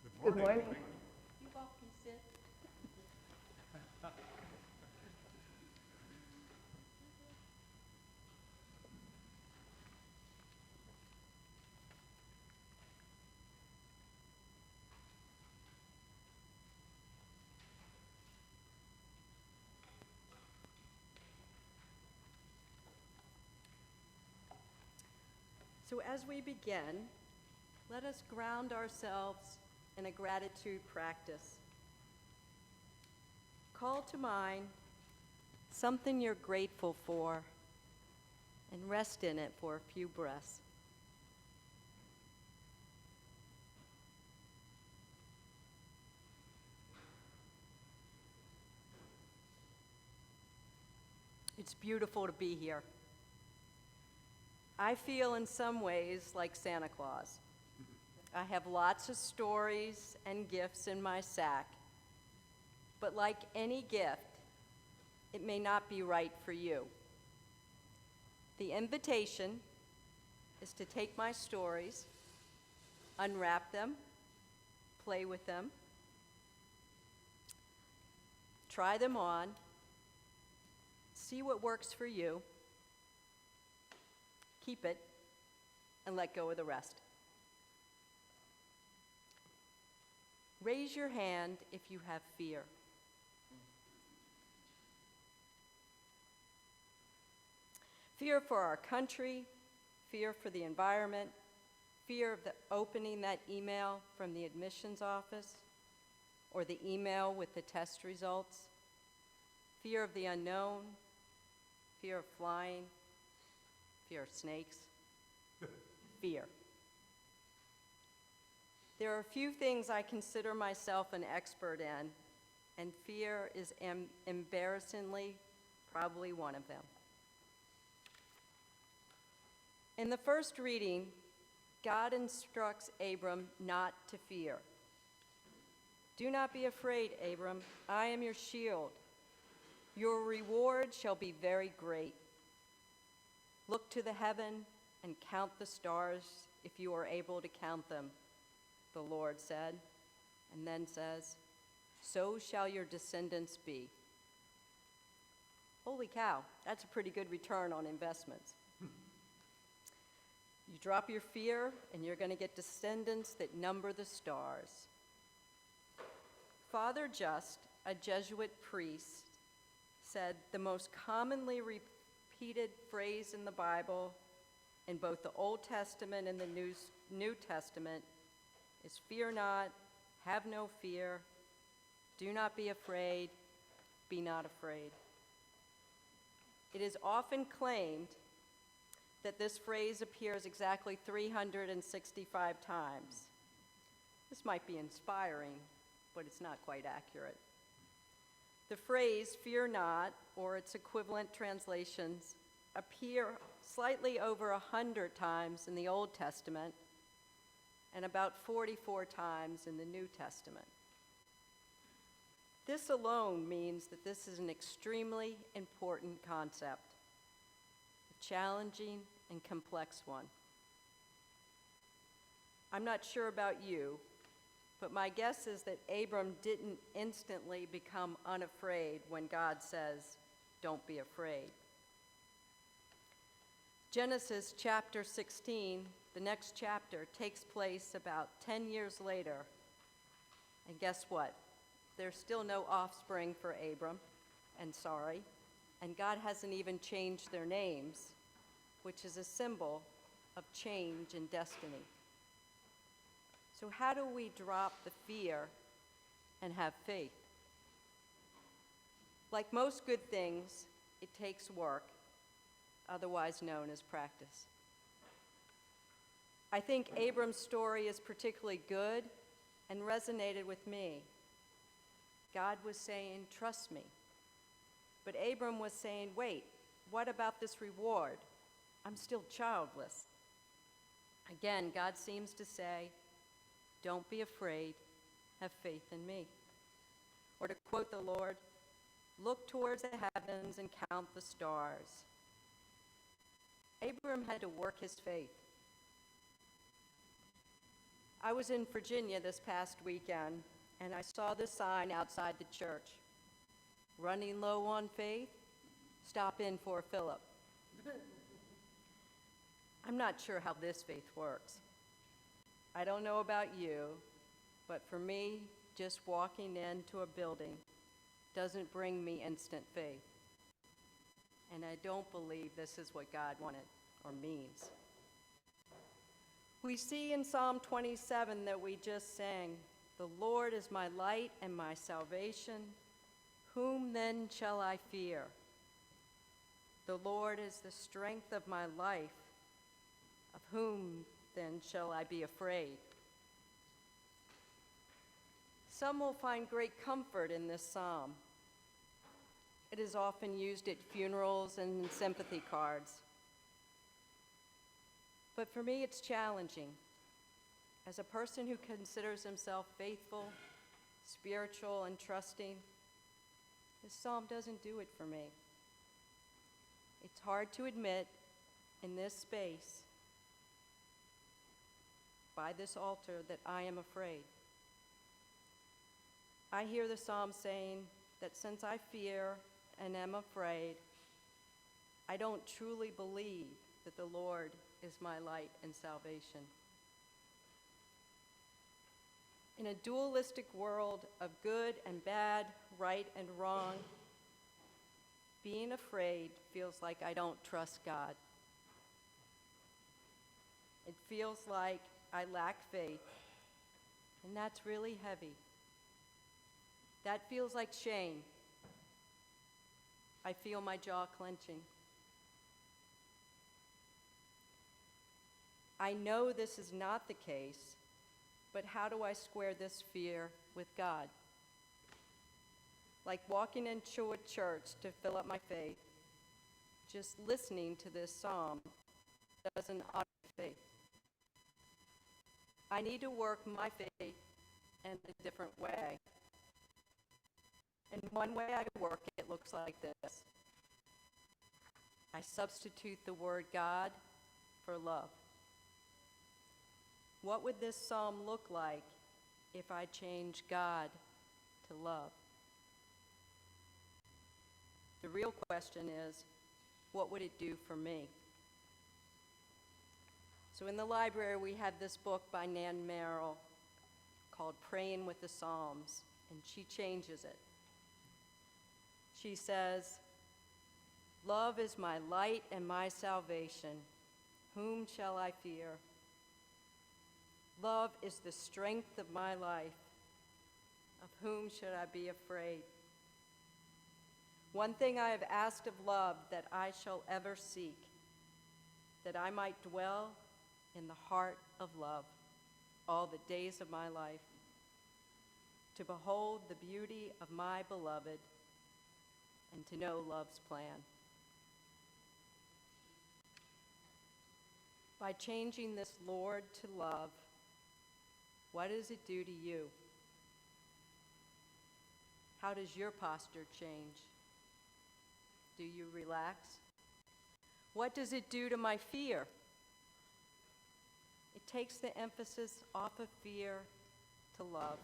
Good morning. You all can sit. So as we begin, let us ground ourselves in a gratitude practice. Call to mind something you're grateful for and rest in it for a few breaths. It's beautiful to be here. I feel in some ways like Santa Claus. I have lots of stories and gifts in my sack, but like any gift, it may not be right for you. The invitation is to take my stories, unwrap them, play with them, try them on, see what works for you, keep it, and let go of the rest. Raise your hand if you have fear. Fear for our country, fear for the environment, fear of opening that email from the admissions office, or the email with the test results, fear of the unknown, fear of flying, fear of snakes, fear. There are a few things I consider myself an expert in, and fear is embarrassingly probably one of them. In the first reading, God instructs Abram not to fear. Do not be afraid, Abram. I am your shield. Your reward shall be very great. Look to the heaven and count the stars if you are able to count them, the Lord said, and then says, so shall your descendants be. Holy cow, that's a pretty good return on investments. You drop your fear, and you're going to get descendants that number the stars. Father Just, a Jesuit priest, said the most commonly repeated phrase in the Bible, in both the Old Testament and the New Testament, is fear not, have no fear, do not be afraid, be not afraid. It is often claimed that this phrase appears exactly 365 times. This might be inspiring, but it's not quite accurate. The phrase fear not, or its equivalent translations, appear slightly over 100 times in the Old Testament and about 44 times in the New Testament. This alone means that this is an extremely important concept, a challenging and complex one. I'm not sure about you, but my guess is that Abram didn't instantly become unafraid when God says, don't be afraid. Genesis chapter 16, the next chapter, takes place about 10 years later. And guess what? There's still no offspring for Abram and Sarai, and God hasn't even changed their names, which is a symbol of change and destiny. So how do we drop the fear and have faith? Like most good things, it takes work, otherwise known as practice. I think Abram's story is particularly good and resonated with me. God was saying, trust me. But Abram was saying, wait, what about this reward? I'm still childless. Again, God seems to say, don't be afraid, have faith in me. Or to quote the Lord, look towards the heavens and count the stars. Abram had to work his faith. I was in Virginia this past weekend, and I saw this sign outside the church. Running low on faith? Stop in for a Philip. I'm not sure how this faith works. I don't know about you, but for me, just walking into a building doesn't bring me instant faith. And I don't believe this is what God wanted or means. We see in Psalm 27 that we just sang, "The Lord is my light and my salvation. Whom then shall I fear? The Lord is the strength of my life. Of whom then shall I be afraid?" Some will find great comfort in this psalm. It is often used at funerals and in sympathy cards. But for me, it's challenging. As a person who considers himself faithful, spiritual, and trusting, this psalm doesn't do it for me. It's hard to admit in this space, by this altar, that I am afraid. I hear the psalm saying that since I fear and am afraid, I don't truly believe that the Lord is my light and salvation. In a dualistic world of good and bad, right and wrong, being afraid feels like I don't trust God. It feels like I lack faith, and that's really heavy. That feels like shame. I feel my jaw clenching. I know this is not the case, but how do I square this fear with God? Like walking into a church to fill up my faith, just listening to this psalm doesn't honor faith. I need to work my faith in a different way. And one way I work it looks like this. I substitute the word God for love. What would this psalm look like if I change God to love? The real question is, what would it do for me? So in the library, we have this book by Nan Merrill called Praying with the Psalms, and she changes it. She says, "Love is my light and my salvation. Whom shall I fear? Love is the strength of my life. Of whom should I be afraid? One thing I have asked of love that I shall ever seek, that I might dwell in the heart of love all the days of my life, to behold the beauty of my beloved and to know love's plan." By changing this Lord to love, what does it do to you? How does your posture change? Do you relax? What does it do to my fear? It takes the emphasis off of fear to love.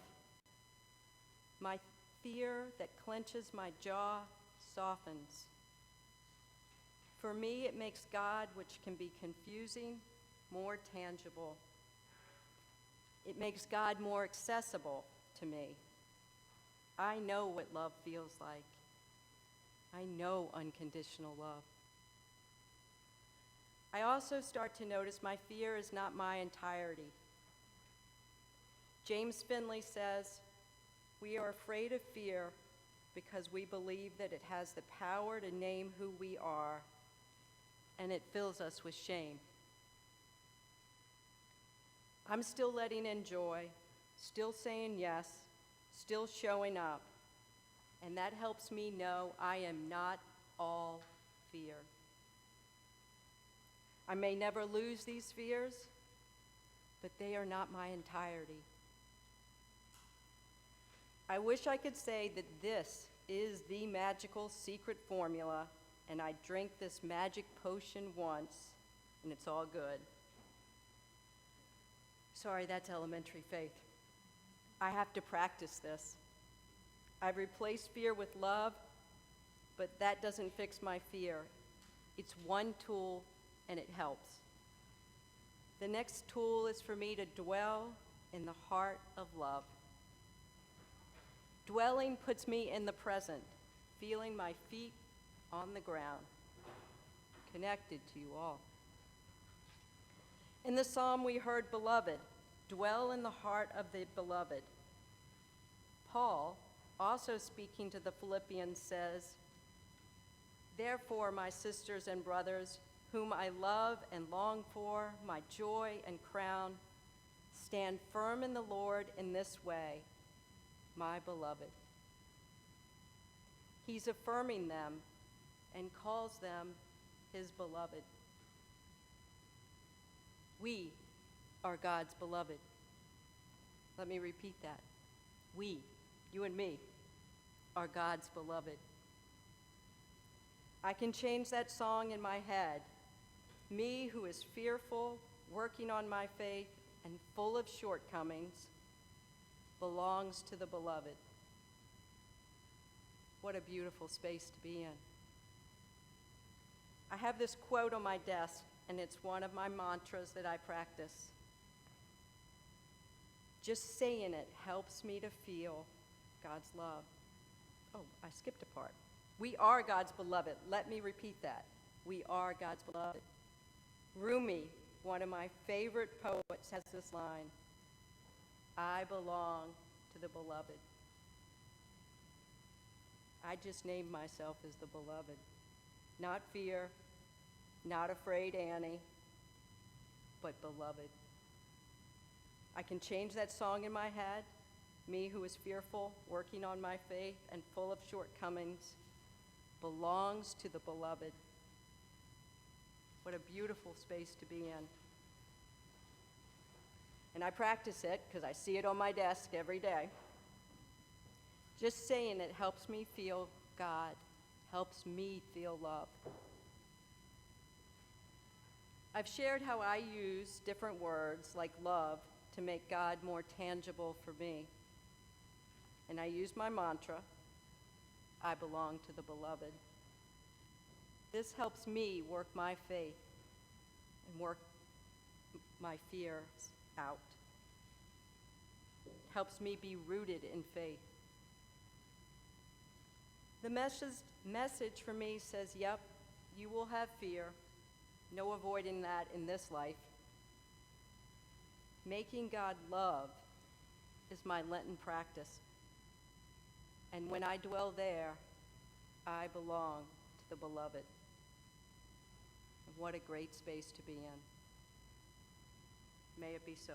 My fear that clenches my jaw softens. For me, it makes God, which can be confusing, more tangible. It makes God more accessible to me. I know what love feels like. I know unconditional love. I also start to notice my fear is not my entirety. James Finley says, "We are afraid of fear because we believe that it has the power to name who we are, and it fills us with shame." I'm still letting in joy, still saying yes, still showing up, and that helps me know I am not all fear. I may never lose these fears, but they are not my entirety. I wish I could say that this is the magical secret formula, and I drink this magic potion once, and it's all good. Sorry, that's elementary faith. I have to practice this. I've replaced fear with love, but that doesn't fix my fear. It's one tool, and it helps. The next tool is for me to dwell in the heart of love. Dwelling puts me in the present, feeling my feet on the ground, connected to you all. In the psalm we heard, beloved, dwell in the heart of the beloved. Paul, also speaking to the Philippians, says, therefore, my sisters and brothers, whom I love and long for, my joy and crown, stand firm in the Lord in this way, my beloved. He's affirming them and calls them his beloved. We are God's beloved. Let me repeat that. We, you and me, are God's beloved. I can change that song in my head. Me, who is fearful, working on my faith, and full of shortcomings, belongs to the beloved. What a beautiful space to be in. I have this quote on my desk, and it's one of my mantras that I practice. Just saying it helps me to feel God's love. Oh, I skipped a part. We are God's beloved. Let me repeat that. We are God's beloved. Rumi, one of my favorite poets, has this line, I belong to the beloved. I just named myself as the beloved. Not fear, not afraid Annie, but beloved. I can change that song in my head. Me who is fearful, working on my faith, and full of shortcomings, belongs to the beloved. What a beautiful space to be in. And I practice it because I see it on my desk every day. Just saying it helps me feel God, helps me feel love. I've shared how I use different words like love to make God more tangible for me. And I use my mantra, I belong to the beloved. This helps me work my faith and work my fears out. It helps me be rooted in faith. The message for me says, yep, you will have fear. No avoiding that in this life. Making God love is my Lenten practice. And when I dwell there, I belong to the beloved. And what a great space to be in. May it be so.